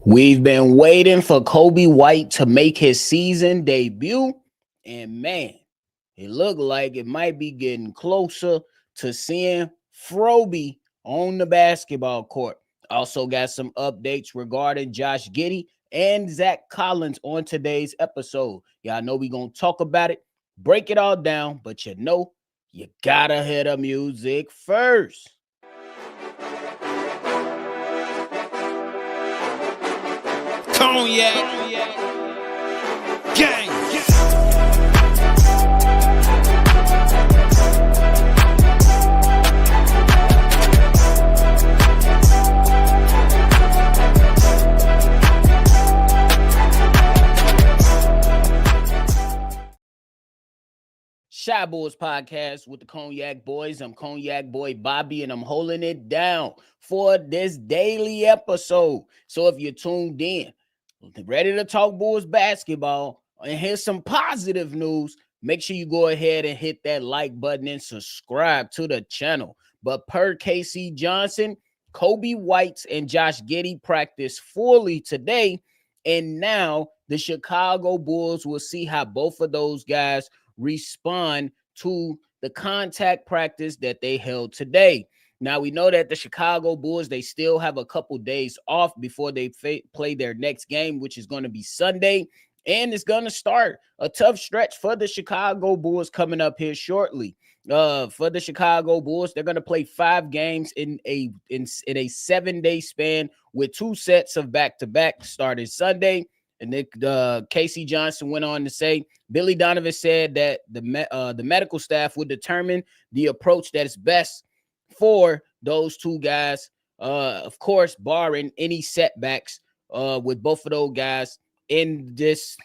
We've been waiting for Coby White to make his season debut, and man, it looked like it might be getting closer to seeing Froby on the basketball court. Also got some updates regarding Josh Giddey and Zach Collins on today's episode. Y'all know we're going to talk about it, break it all down, but you gotta hear the music first. Cognac gang. Shy Boys Podcast with the Cognac Boys. I'm Cognac Boy Bobby, and I'm holding it down for this daily episode. So if you're tuned in, ready to talk Bulls basketball, and here's some positive news, make sure you go ahead and hit that like button and subscribe to the channel. But per KC Johnson, Coby White and Josh Giddey practiced fully today, and now the Chicago Bulls will see how both of those guys respond to the contact practice that they held today. Now, we know that the Chicago Bulls, they still have a couple days off before they play their next game, which is going to be Sunday. And it's going to start a tough stretch for the Chicago Bulls coming up here shortly. For the Chicago Bulls, they're going to play 5 games in a 7-day span with 2 sets of back-to-back starting Sunday. And KC Johnson went on to say, Billy Donovan said that the medical staff would determine the approach that is best for those 2 guys, of course, barring any setbacks with both of those guys in this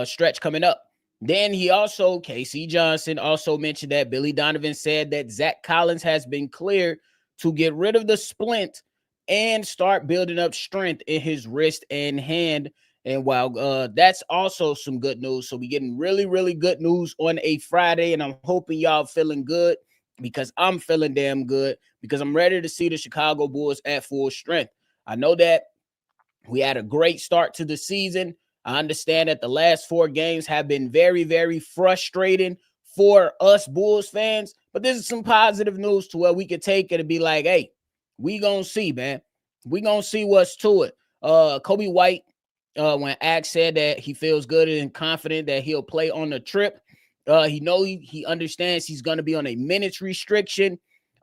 stretch coming up. Then KC Johnson also mentioned that Billy Donovan said that Zach Collins has been cleared to get rid of the splint and start building up strength in his wrist and hand. And while that's also some good news, so we're getting really, really good news on a Friday, and I'm hoping y'all feeling good because I'm feeling damn good because I'm ready to see the Chicago Bulls at full strength. I know that we had a great start to the season. I understand that the last 4 games have been very, very frustrating for us Bulls fans, but this is some positive news to where we could take it and be like, hey, we gonna see, man. We gonna see what's to it. Coby White, when asked, said that he feels good and confident that he'll play on the trip. He understands he's gonna be on a minutes restriction.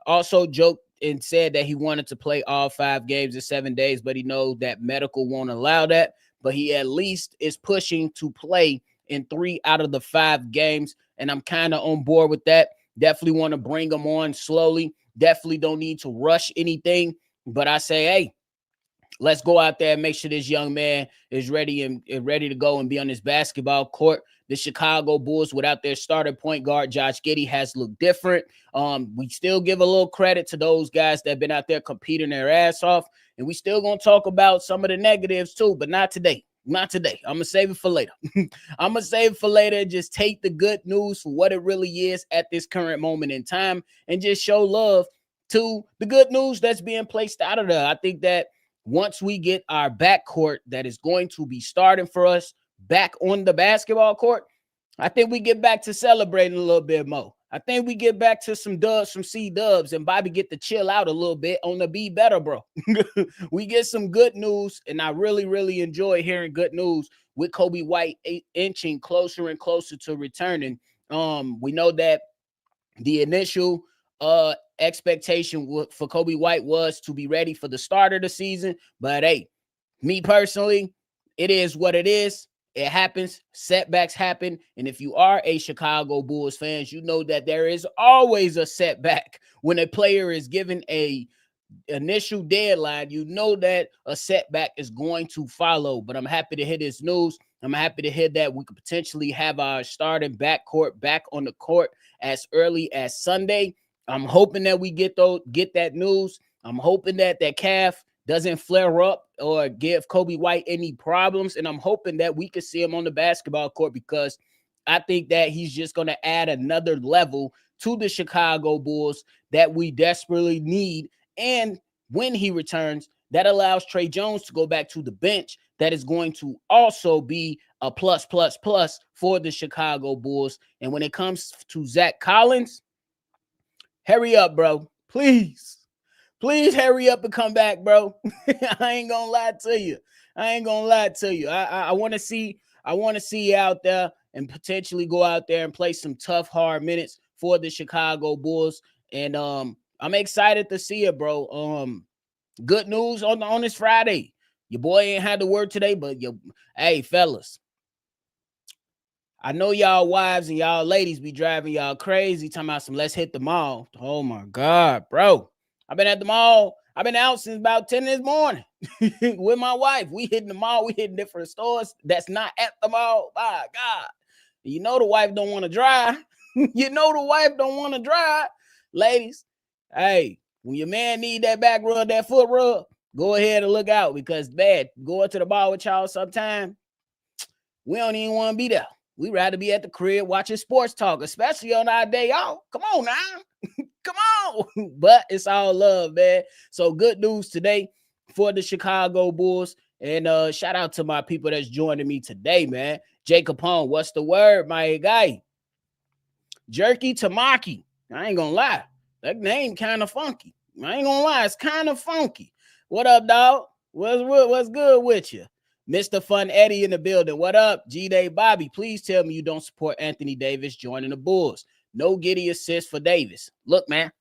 Also joked and said that he wanted to play all 5 games in 7 days, but he knows that medical won't allow that. But he at least is pushing to play in 3 out of the 5 games, and I'm kind of on board with that. Definitely want to bring him on slowly. Definitely don't need to rush anything, but I say, hey, let's go out there and make sure this young man is ready and ready to go and be on this basketball court. The Chicago Bulls, without their starting point guard, Josh Giddey, has looked different. We still give a little credit to those guys that have been out there competing their ass off, and we still going to talk about some of the negatives too, but not today. Not today. I'm going to save it for later. I'm going to save it for later and just take the good news for what it really is at this current moment in time and just show love to the good news that's being placed out of there. I think that once we get our backcourt that is going to be starting for us back on the basketball court, I think we get back to celebrating a little bit more. I think we get back to some dubs, some C-dubs, and Bobby get to chill out a little bit on the Be Better, bro. We get some good news, and I really, really enjoy hearing good news with Coby White inching closer and closer to returning. We know that the initial expectation for Coby White was to be ready for the start of the season, but hey, me personally, it is what it is. It happens. Setbacks happen. And if you are a Chicago Bulls fan, you know that there is always a setback when a player is given a initial deadline. You know that a setback is going to follow. But I'm happy to hear this news. I'm happy to hear that we could potentially have our starting backcourt back on the court as early as Sunday. I'm hoping that we get that news. I'm hoping that calf doesn't flare up or give Coby White any problems. And I'm hoping that we can see him on the basketball court because I think that he's just going to add another level to the Chicago Bulls that we desperately need. And when he returns, That allows Trey Jones to go back to the bench. That is going to also be a plus for the Chicago Bulls. And when it comes to Zach Collins, hurry up, bro. Please hurry up and come back, bro. I ain't gonna lie to you. I want to see you out there and potentially go out there and play some tough, hard minutes for the Chicago Bulls. And I'm excited to see it, bro. Good news on this Friday. Your boy ain't had to work today, but hey, fellas, I know y'all wives and y'all ladies be driving y'all crazy, talking about some let's hit the mall. Oh my God, bro. I've been at the mall. I've been out since about 10 this morning with my wife. We hitting the mall. We hitting different stores that's not at the mall. My God. You know the wife don't want to drive. Ladies, hey, when your man need that back rub, that foot rub, go ahead and look out, because bad going to the bar with y'all sometime, we don't even want to be there. We rather be at the crib watching sports talk, especially on our day off. Come on now. Come on. But it's all love, man. So good news today for the Chicago Bulls. And shout out to my people that's joining me today, man. Jacob Hone, what's the word, my guy? Jerky Tamaki. I ain't gonna lie. That name kind of funky. I ain't gonna lie. It's kind of funky. What up, dog? What's good with you? Mr. Fun Eddie in the building. What up? Giddey Bobby, please tell me you don't support Anthony Davis joining the Bulls. No Giddey assist for Davis. Look, man.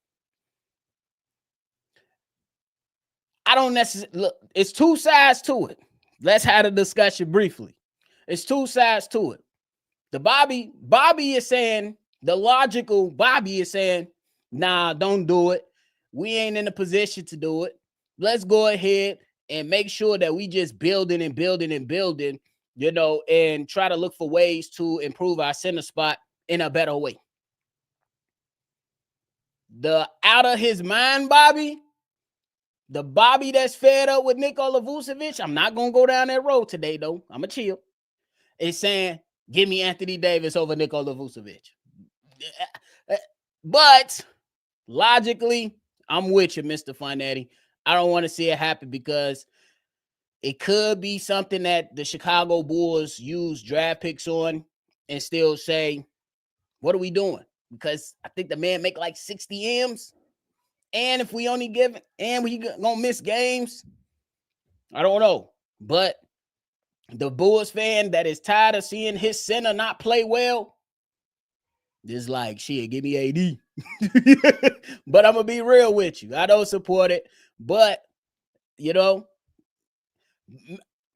I don't necessarily look. It's two sides to it. Let's have a discussion briefly. It's two sides to it. The Bobby is saying, the logical Bobby is saying, nah, don't do it. We ain't in a position to do it. Let's go ahead and make sure that we just building, you know, and try to look for ways to improve our center spot in a better way. The out of his mind Bobby, the Bobby that's fed up with Nikola Vucevic, I'm not going to go down that road today, though. I'm going to chill. It's saying, give me Anthony Davis over Nikola Vucevic. But logically, I'm with you, Mr. Funetti. I don't want to see it happen, because it could be something that the Chicago Bulls use draft picks on and still say, what are we doing? Because I think the man make like 60 M's. And if we only give it, and we gonna miss games, I don't know. But the Bulls fan that is tired of seeing his center not play well is like, shit, give me AD. But I'm gonna be real with you. I don't support it. But, you know,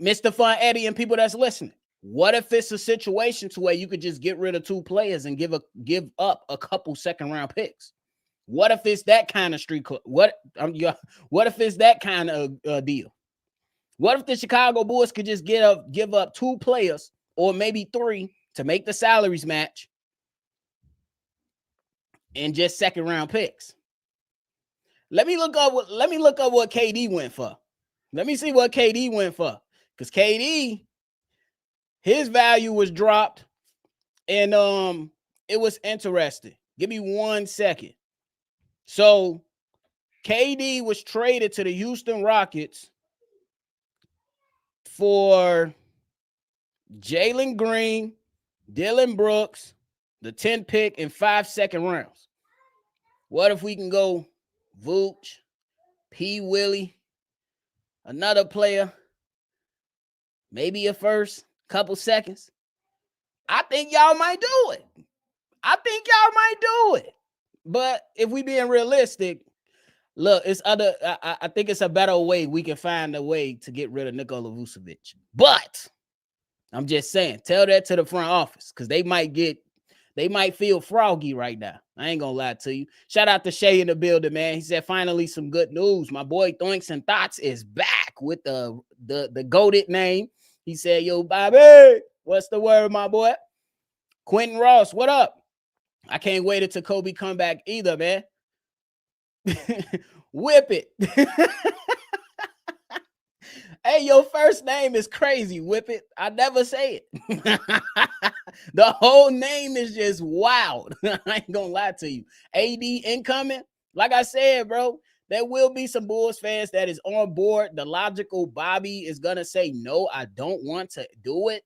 Mr. Fun Eddie and people that's listening, what if it's a situation to where you could just get rid of two players and give up a couple second-round picks? What if it's that kind of street? What if it's that kind of deal? What if the Chicago Bulls could just give up two players or maybe three to make the salaries match and just second-round picks? Let me look up what KD went for. Let me see what KD went for. Because KD, his value was dropped, and it was interesting. Give me 1 second. So KD was traded to the Houston Rockets for Jalen Green, Dylan Brooks, the 10th pick, and 5 second rounds. What if we can go Vooch, P. Willie, another player, maybe a first, couple seconds? I think y'all might do it. But if we being realistic, look, it's other. I think it's a better way. We can find a way to get rid of Nikola Vucevic. But I'm just saying, tell that to the front office, because they might feel froggy right now. I ain't gonna lie to you. Shout out to Shay in the building, man. He said, finally some good news. My boy Thoinks and Thoughts is back with the goated name. He said, yo, Bobby, what's the word, my boy? Quentin Ross, what up? I can't wait until Coby come back either, man. Whip it. Hey, your first name is crazy, Whip it. I never say it. The whole name is just wild. I ain't gonna lie to you. AD incoming. Like I said, bro, There will be some Bulls fans that is on board. The logical Bobby is gonna say, no, I don't want to do it.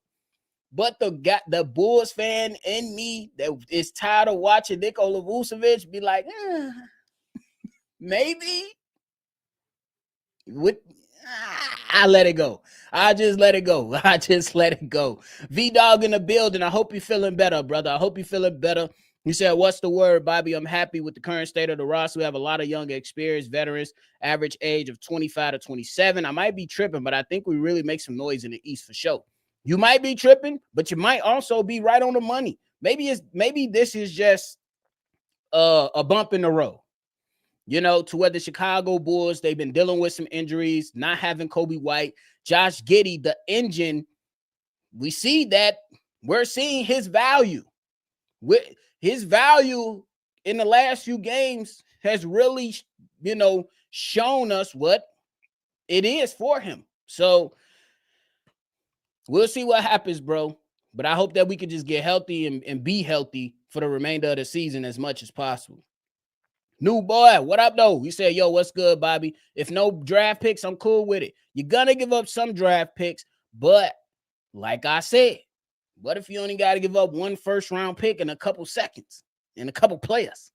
But the Bulls fan in me that is tired of watching Nikola Vucevic be like, maybe. I let it go. I just let it go. I just let it go. V-Dog in the building. I hope you're feeling better, brother. I hope you're feeling better. You said, what's the word, Bobby? I'm happy with the current state of the roster. We have a lot of young, experienced veterans, average age of 25 to 27. I might be tripping, but I think we really make some noise in the East for sure. You might be tripping, but you might also be right on the money. Maybe this is just a bump in the road. You know, to where the Chicago Bulls, they've been dealing with some injuries, not having Coby White, Josh Giddey, the engine. We see that we're seeing his value. His value in the last few games has really, shown us what it is for him. So we'll see what happens, bro. But I hope that we could just get healthy and be healthy for the remainder of the season as much as possible. New boy, what up, though? You said, yo, what's good, Bobby? If no draft picks, I'm cool with it. You're going to give up some draft picks, but like I said, what if you only got to give up one first-round pick in a couple seconds and a couple players?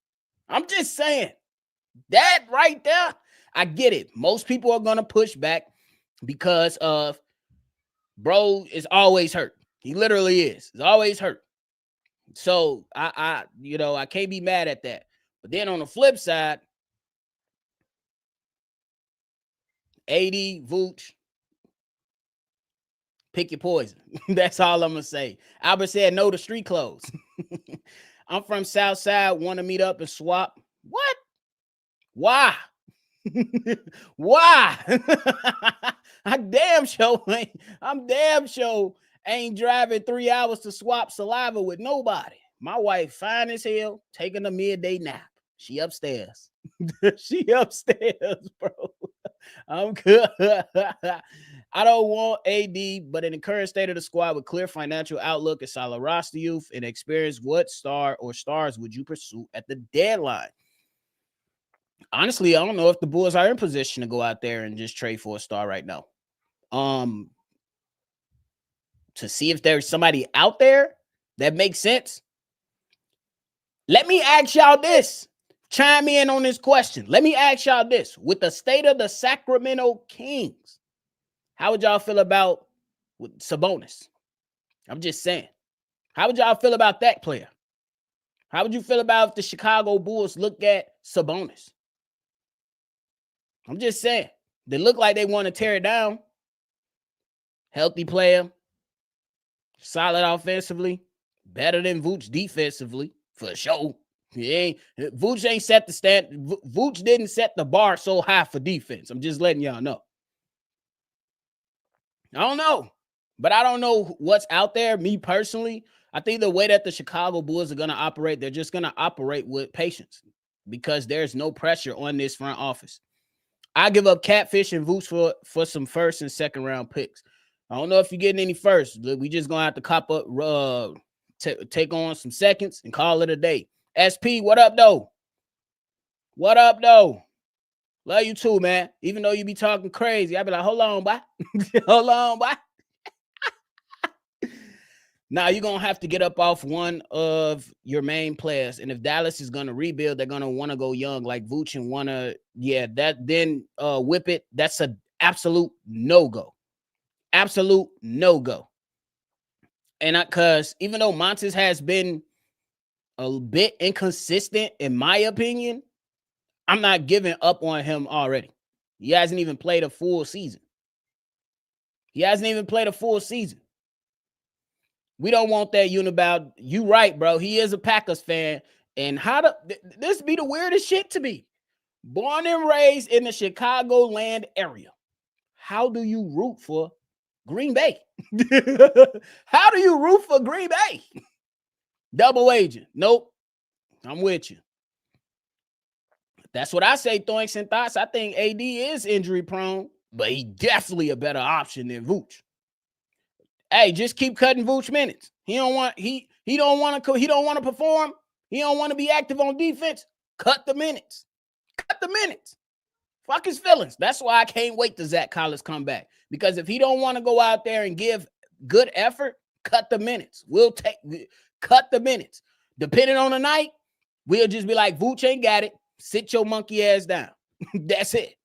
I'm just saying, that right there, I get it. Most people are going to push back because of bro is always hurt. He literally is. He's always hurt. So, I can't be mad at that. But then on the flip side, AD, Vooch, pick your poison. That's all I'm going to say. Albert said no to street clothes. I'm from Southside, want to meet up and swap. What? Why? Why? I'm damn sure ain't driving 3 hours to swap saliva with nobody. My wife fine as hell, taking a midday nap. She upstairs. She upstairs, bro. I'm good. I don't want AD, but in the current state of the squad with clear financial outlook and solid roster youth and experience, what star or stars would you pursue at the deadline? Honestly, I don't know if the Bulls are in position to go out there and just trade for a star right now. To see if there's somebody out there that makes sense. Let me ask y'all this. Chime in on this question. Let me ask y'all this. With the state of the Sacramento Kings, how would y'all feel about Sabonis? I'm just saying. How would y'all feel about that player? How would you feel about if the Chicago Bulls look at Sabonis? I'm just saying. They look like they want to tear it down. Healthy player. Solid offensively. Better than Vooch defensively, for sure. Vooch ain't set the Vooch didn't set the bar so high for defense. I'm just letting y'all know. I don't know. But I don't know what's out there. Me personally, I think the way that the Chicago Bulls are going to operate, they're just going to operate with patience because there's no pressure on this front office. I give up Catfish and Vooch for some first and second round picks. I don't know if you're getting any first. We just going to have to cop up, take on some seconds and call it a day. SP, what up, though? What up, though? Love you too, man. Even though you be talking crazy, I be like, hold on, boy. Hold on, boy. Now, you're going to have to get up off one of your main players. And if Dallas is going to rebuild, they're going to want to go young like Vooch and want to, then whip it. That's an absolute no-go. Absolute no-go. And because even though Montes has been a bit inconsistent, in my opinion, I'm not giving up on him already. He hasn't even played a full season. We don't want that Unibound. You right, bro. He is a Packers fan. And this be the weirdest shit to me. Born and raised in the Chicagoland area. How do you root for Green Bay? How do you root for Green Bay? Double agent. Nope. I'm with you. That's what I say, Thoinks and Thoughts. I think AD is injury prone, but he definitely a better option than Vooch. Hey, just keep cutting Vooch minutes. He don't want to perform. He don't want to be active on defense. Cut the minutes. Fuck his feelings. That's why I can't wait till Zach Collins come back. Because if he don't want to go out there and give good effort, cut the minutes. Cut the minutes. Depending on the night, we'll just be like, Vooch ain't got it. Sit your monkey ass down. That's it.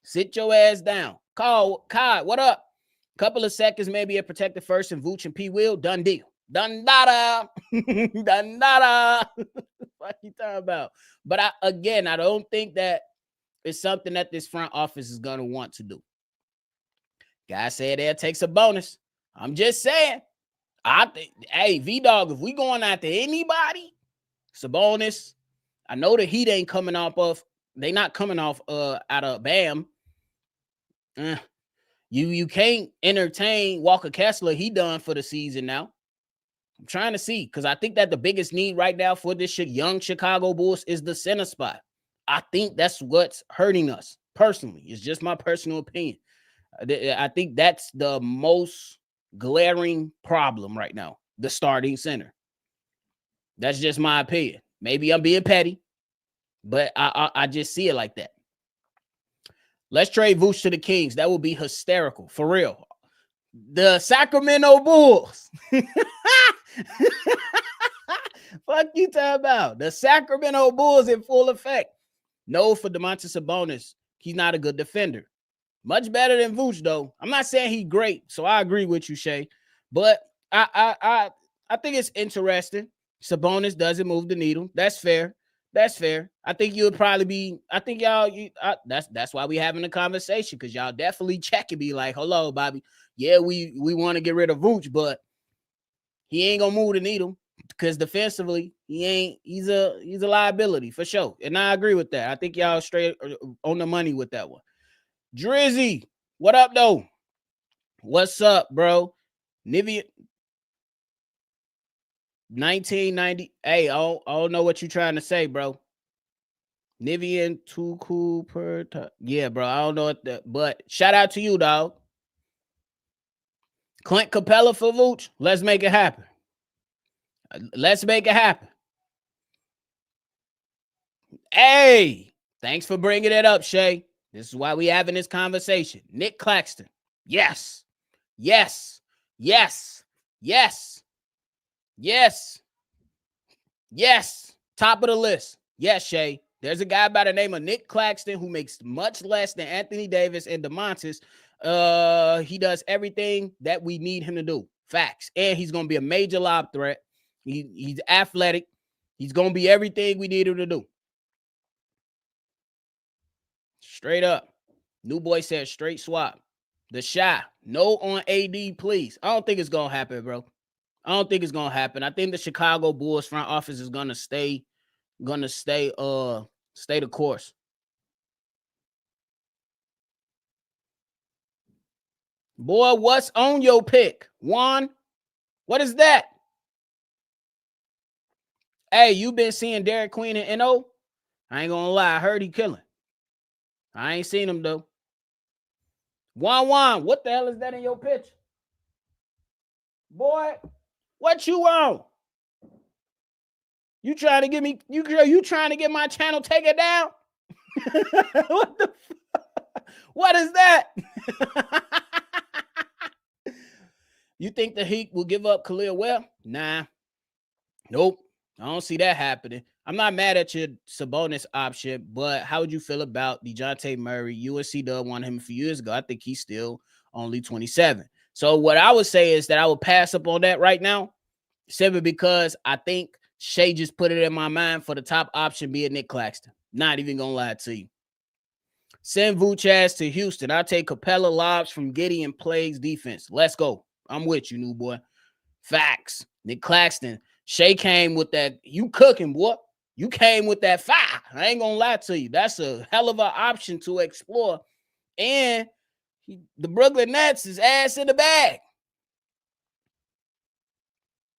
Sit your ass down. Kai, what up? Couple of seconds, maybe a protected first and Vooch and P. Will. Done deal. Done dada. Done dada. What you talking about? But I don't think that it's something that this front office is going to want to do. Guy said there takes a bonus. I'm just saying. I think, hey, V-Dog, if we going after anybody, Sabonis, I know the Heat ain't coming off of, they not coming off out of Bam. You can't entertain Walker Kessler. He done for the season now. I'm trying to see, because I think that the biggest need right now for this young Chicago Bulls is the center spot. I think that's what's hurting us personally. It's just my personal opinion. I think that's the most glaring problem right now, the starting center. That's just my opinion. Maybe I'm being petty, but I just see it like that. Let's trade Vooch to the Kings. That would be hysterical, for real. The Sacramento Bulls. Fuck you talking about? The Sacramento Bulls in full effect. No, for Domantas Sabonis, he's not a good defender. Much better than Vooch, though. I'm not saying he's great, so I agree with you, Shay. But I think it's interesting. Sabonis doesn't move the needle. That's fair. That's fair. I think you would probably be. I think y'all. That's why we having a conversation, because y'all definitely check and be like, "Hello, Bobby. Yeah, we want to get rid of Vooch, but he ain't gonna move the needle because defensively he's a liability for sure." And I agree with that. I think y'all straight on the money with that one. Drizzy, what up though? What's up, bro? Nivea 1990. Hey, I don't know what you're trying to say, bro. Nivian too cool per time. Yeah, bro. I don't know what that, but shout out to you, dog. Clint Capella for Vooch. Let's make it happen. Let's make it happen. Hey, thanks for bringing it up, Shay. This is why we having this conversation. Nick Claxton. Yes. Yes. Yes. Yes. Yes. Yes. Top of the list. Yes, Shay. There's a guy by the name of Nick Claxton who makes much less than Anthony Davis and Domantas. He does everything that we need him to do. Facts. And he's going to be a major lob threat. He's athletic. He's going to be everything we need him to do. Straight up. New boy said straight swap. The Shy. No on AD, please. I don't think it's going to happen, bro. I don't think it's going to happen. I think the Chicago Bulls front office is going to stay the course. Boy, what's on your pick? Juan, what is that? Hey, you been seeing Derek Queen and NO? I ain't gonna lie, I heard he killing. I ain't seen him though. Juan, what the hell is that in your picture? Boy, what you on? You trying to get me? You trying to get my channel taken down? What the? What is that? You think the Heat will give up Khalil Webb? Nah. Nope. I don't see that happening. I'm not mad at your Sabonis option, but how would you feel about DeJounte Murray? UNC Dub wanted him a few years ago. I think he's still only 27. So what I would say is that I would pass up on that right now, simply because I think Shay just put it in my mind for the top option being Nick Claxton. Not even going to lie to you. Send Vooch to Houston. I'll take Capella lobs from Giddey and plays defense. Let's go. I'm with you, new boy. Facts. Nick Claxton. Shay came with that. You cooking, boy. You came with that fire. I ain't gonna lie to you. That's a hell of an option to explore. And the Brooklyn Nets is ass in the bag.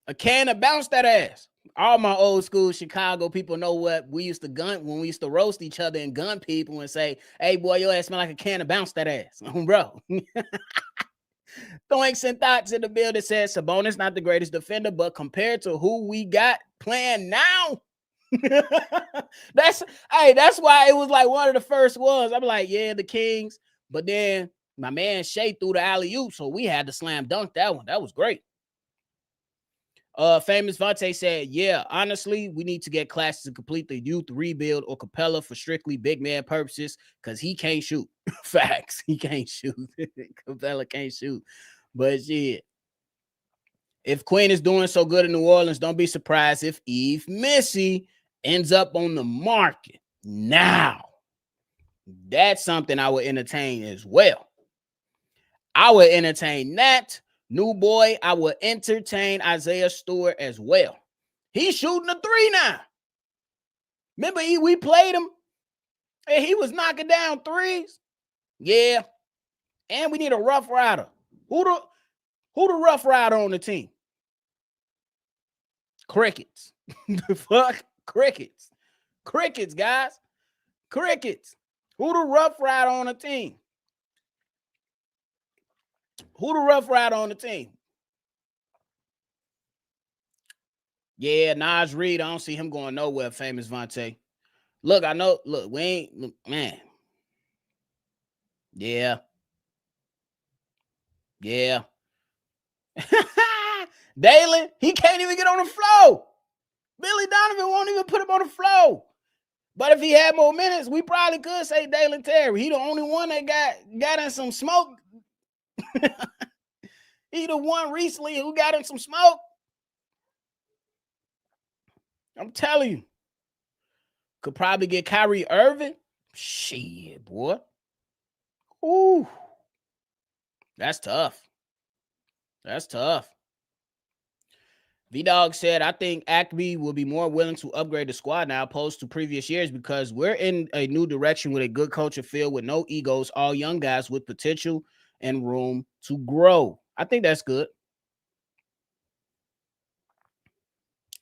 A can of bounce that ass. All my old school Chicago people know what we used to gun when we used to roast each other and gun people and say, hey, boy, your ass smell like a can of bounce that ass. Bro. Thanks and thoughts in the building says Sabonis not the greatest defender, but compared to who we got playing now, that's why it was like one of the first ones. I'm like, yeah, the Kings. But then my man Shea threw the alley-oop, so we had to slam dunk that one. That was great. Famous Vontae said, yeah, honestly, we need to get classes to complete the youth rebuild or Capella for strictly big man purposes because he can't shoot. Facts. He can't shoot. Capella can't shoot. But shit, if Quinn is doing so good in New Orleans, don't be surprised if Eve Missy ends up on the market. Now, that's something I would entertain as well. I would entertain that. New boy, I would entertain Isaiah Stewart as well. He's shooting a 3 now. Remember, we played him and he was knocking down threes. Yeah. And we need a rough rider. Who the rough rider on the team? Crickets. The fuck? Crickets. Crickets, guys. Crickets. Who the rough rider on the team? Who the rough rider on the team? Yeah, Nas Reed. I don't see him going nowhere, famous Vontae. Look, I know. Look, we ain't, look, man. Yeah. Yeah. Dalen, he can't even get on the floor. Billy Donovan won't even put him on the floor. But if he had more minutes, we probably could say Dalen Terry. He the only one that got in some smoke. He the one recently who got in some smoke. I'm telling you. Could probably get Kyrie Irving. Shit, boy. Ooh. That's tough. That's tough. V-Dog said, I think Acme will be more willing to upgrade the squad now opposed to previous years because we're in a new direction with a good culture filled with no egos, all young guys with potential and room to grow. I think that's good.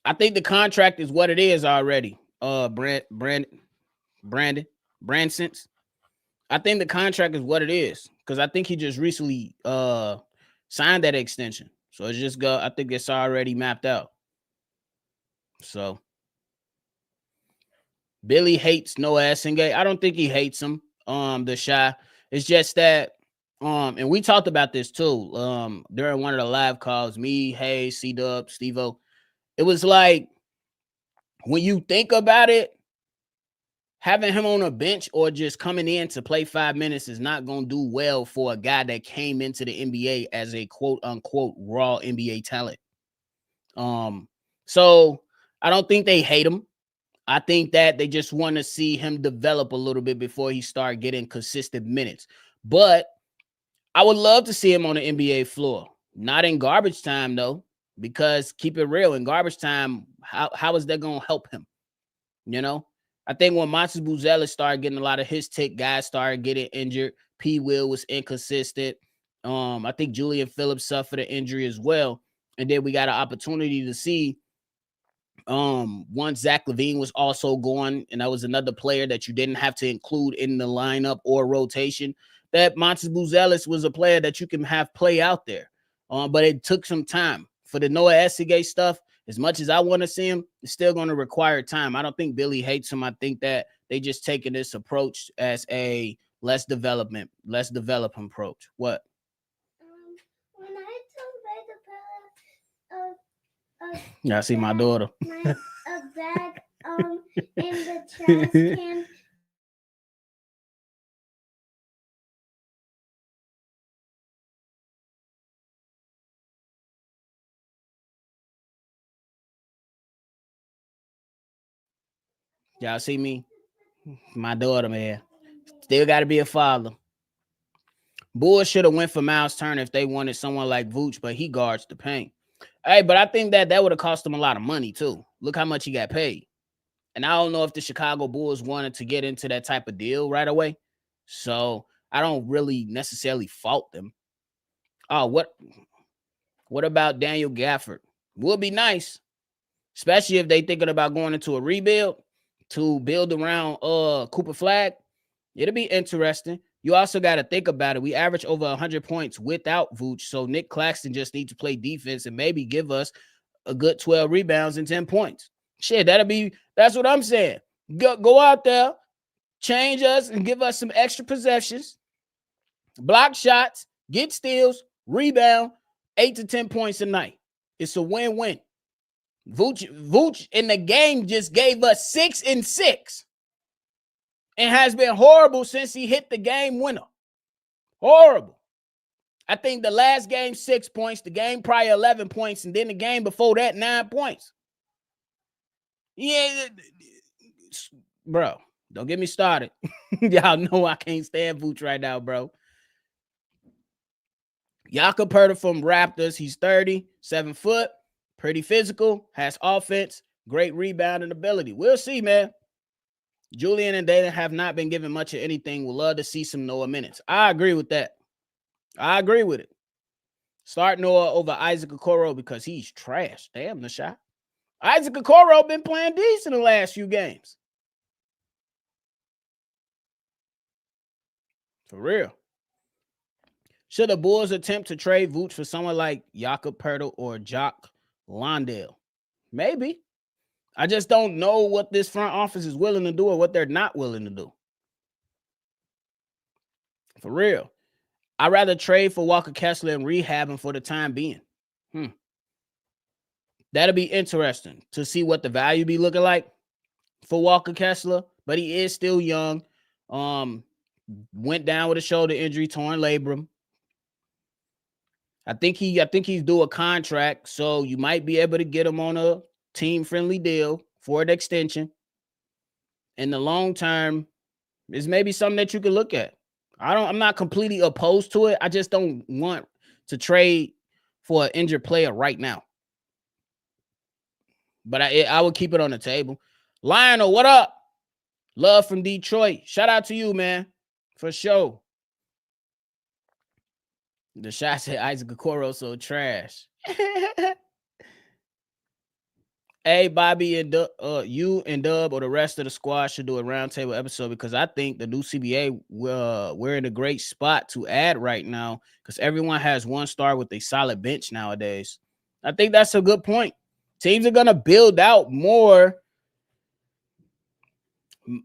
I think the contract is what it is already. Branson's. I think the contract is what it is because I think he just recently signed that extension. So it's just I think it's already mapped out. So Billy hates Noah Essengate. I don't think he hates him. The Shy. It's just that and we talked about this too. During one of the live calls, me, Hey, C-Dub, Steve-O. It was like when you think about it, having him on a bench or just coming in to play 5 minutes is not going to do well for a guy that came into the NBA as a quote unquote raw NBA talent. So I don't think they hate him. I think that they just want to see him develop a little bit before he start getting consistent minutes. But I would love to see him on the NBA floor. Not in garbage time though, because keep it real, in garbage time, how is that going to help him? You know? I think when Montes Buzelis started getting a lot of his tick, guys started getting injured. P. Will was inconsistent. I think Julian Phillips suffered an injury as well. And then we got an opportunity to see once Zach LaVine was also gone, and that was another player that you didn't have to include in the lineup or rotation, that Montes Buzelis was a player that you can have play out there. But it took some time. For the Noah Essengate stuff, as much as I want to see him, it's still going to require time. I don't think Billy hates him. I think that they just taking this approach as a less development approach. What? When I took the Yeah, I see my daughter. a bag in the trash can. Y'all see me? My daughter, man. Still got to be a father. Bulls should have went for Miles Turner if they wanted someone like Vooch, but he guards the paint. Hey, but I think that would have cost him a lot of money too. Look how much he got paid. And I don't know if the Chicago Bulls wanted to get into that type of deal right away. So I don't really necessarily fault them. Oh, what about Daniel Gafford? Would be nice, especially if they thinking about going into a rebuild to build around Cooper Flag. It'll be interesting. You also got to think about it. We average over 100 points without Vooch, so Nick Claxton just needs to play defense and maybe give us a good 12 rebounds and 10 points. Shit, that's what I'm saying. Go out there, change us, and give us some extra possessions, block shots, get steals, rebound, 8 to 10 points a night. It's a win-win. Vooch in the game just gave us 6 and 6 and has been horrible since he hit the game winner. Horrible. I think the last game, 6 points, the game prior 11 points, and then the game before that, 9 points. Yeah, bro, don't get me started. Y'all know I can't stand Vooch right now, bro. Jakob Poeltl from Raptors. He's 30, 7 foot, pretty physical, has offense, great rebounding ability. We'll see, man. Julian and Dayton have not been given much of anything. We'll love to see some Noah minutes. I agree with that. I agree with it. Start Noah over Isaac Okoro because he's trash. Damn, the shot. Isaac Okoro been playing decent the last few games. For real. Should the Bulls attempt to trade Vooch for someone like Jakob Poeltl or Jock Landale? Maybe. I just don't know what this front office is willing to do or what they're not willing to do. For real. I'd rather trade for Walker Kessler and rehab him for the time being. That'll be interesting to see what the value be looking like for Walker Kessler, but he is still young. Went down with a shoulder injury, torn labrum. I think he's due a contract, so you might be able to get him on a team-friendly deal for an extension. In the long term, is maybe something that you can look at. I'm not completely opposed to it. I just don't want to trade for an injured player right now. But I would keep it on the table. Lionel, what up? Love from Detroit. Shout out to you, man. For sure. The shot said Isaac Okoro so trash. Hey, Bobby and you and Dub or the rest of the squad should do a roundtable episode because I think the new CBA, we're in a great spot to add right now because everyone has one star with a solid bench nowadays. I think that's a good point. Teams are going to build out more.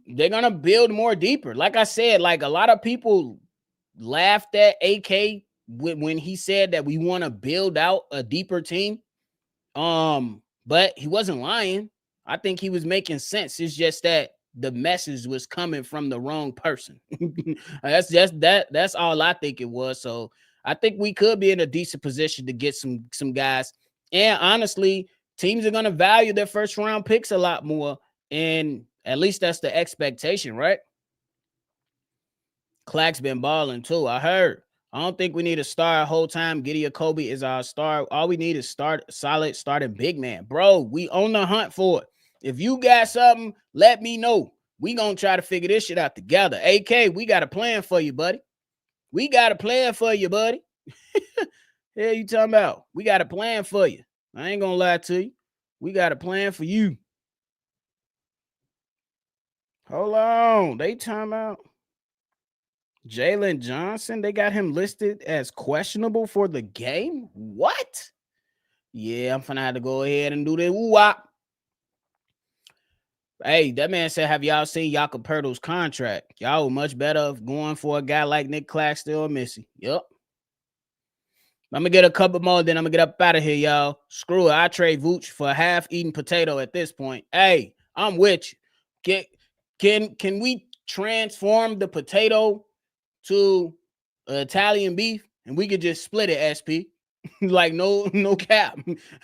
They're going to build more deeper. Like I said, like a lot of people laughed at AK when he said that we want to build out a deeper team. But he wasn't lying. I think he was making sense. It's just that the message was coming from the wrong person. That's all I think it was. So I think we could be in a decent position to get some guys. And honestly, teams are going to value their first round picks a lot more. And at least that's the expectation, right? Clack's been balling too. I heard. I don't think we need a star whole time. Giddey or Coby is our star. All we need is solid starting big man. Bro, we on the hunt for it. If you got something, let me know. We gonna try to figure this shit out together. AK, we got a plan for you, buddy. We got a plan for you, buddy. Hell you talking about? We got a plan for you. I ain't gonna lie to you. We got a plan for you. Hold on. They talking about Jalen Johnson, they got him listed as questionable for the game? What? Yeah, I'm finna have to go ahead and do this. Woo-wop. Hey, that man said, have y'all seen Jakob Poeltl's contract? Y'all were much better going for a guy like Nick Claxton or Missy. Yep. I'm going to get a couple more, then I'm going to get up out of here, y'all. Screw it. I trade Vooch for a half-eaten potato at this point. Hey, I'm with you. Can we transform the potato to Italian beef and we could just split it, SP? Like no cap.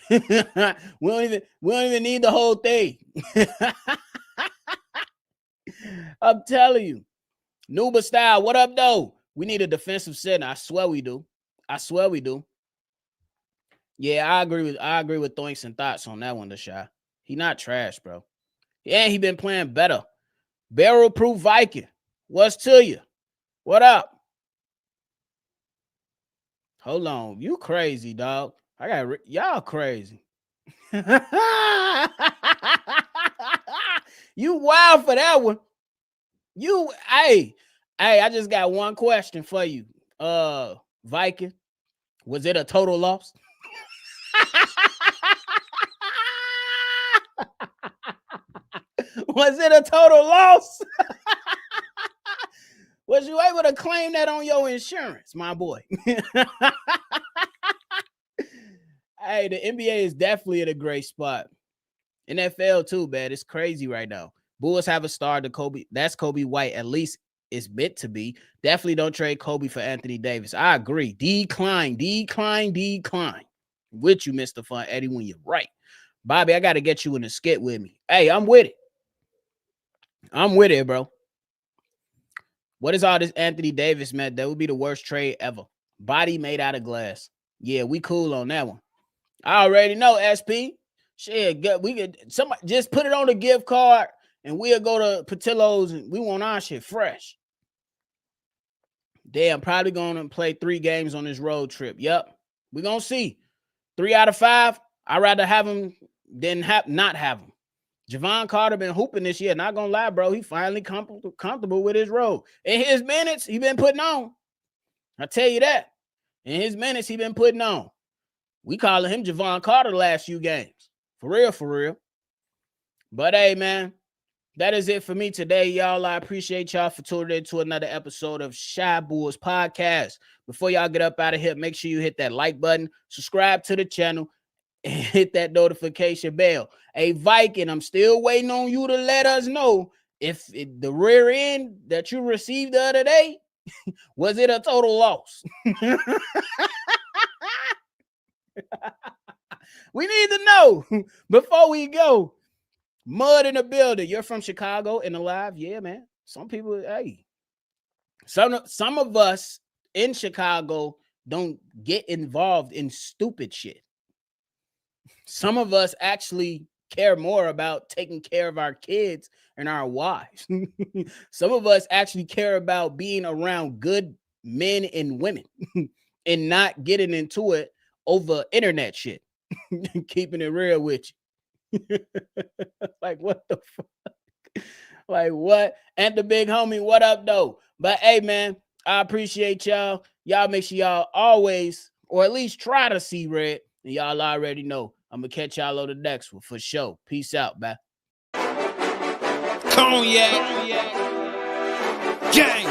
we don't even need the whole thing. I'm telling you. Nuba style, what up though? We need a defensive center. I swear we do. Yeah, I agree with Thoinks and thoughts on that one, the shot. He not trash, bro. Yeah, he been playing better. Barrel proof Viking. What's to you? What up? Hold on. You crazy, dog. Y'all crazy. You wild for that one. Hey, I just got one question for you. Viking. Was it a total loss? Was it a total loss? Was you able to claim that on your insurance, my boy? Hey, the NBA is definitely in a great spot. NFL too, man. It's crazy right now. Bulls have a star to Coby. That's Coby White. At least it's meant to be. Definitely don't trade Coby for Anthony Davis. I agree. Decline. With you, Mr. Fun Eddie, when you're right. Bobby, I got to get you in a skit with me. Hey, I'm with it, bro. What is all this Anthony Davis, man? That would be the worst trade ever. Body made out of glass. Yeah, we cool on that one. I already know, SP. Shit, we could somebody just put it on the gift card and we'll go to Patillo's and we want our shit fresh. Damn, probably gonna play 3 games on this road trip. Yep. We're gonna see. 3 out of 5. I'd rather have him than not have him. Javon Carter been hooping this year. Not gonna lie, bro. He finally comfortable with his role. In his minutes, he been putting on. I tell you that. In his minutes, he been putting on. We calling him Javon Carter the last few games. For real. But hey, man, that is it for me today, y'all. I appreciate y'all for tuning in to another episode of Shy Bulls Podcast. Before y'all get up out of here, make sure you hit that like button, subscribe to the channel, and hit that notification bell. Hey, Viking, I'm still waiting on you to let us know if the rear end that you received the other day, was it a total loss? We need to know before we go. Mud in the building. You're from Chicago and alive? Yeah, man. Some people, hey. Some of us in Chicago don't get involved in stupid shit. Some of us actually care more about taking care of our kids and our wives. Some of us actually care about being around good men and women and not getting into it over internet shit. Keeping it real with you. Like, what the fuck? Like, what? And the big homie, what up, though? But hey, man, I appreciate y'all. Y'all make sure y'all always, or at least try to see red. And y'all already know. I'm going to catch y'all on the next one for sure. Peace out, man. Cognac. Gang.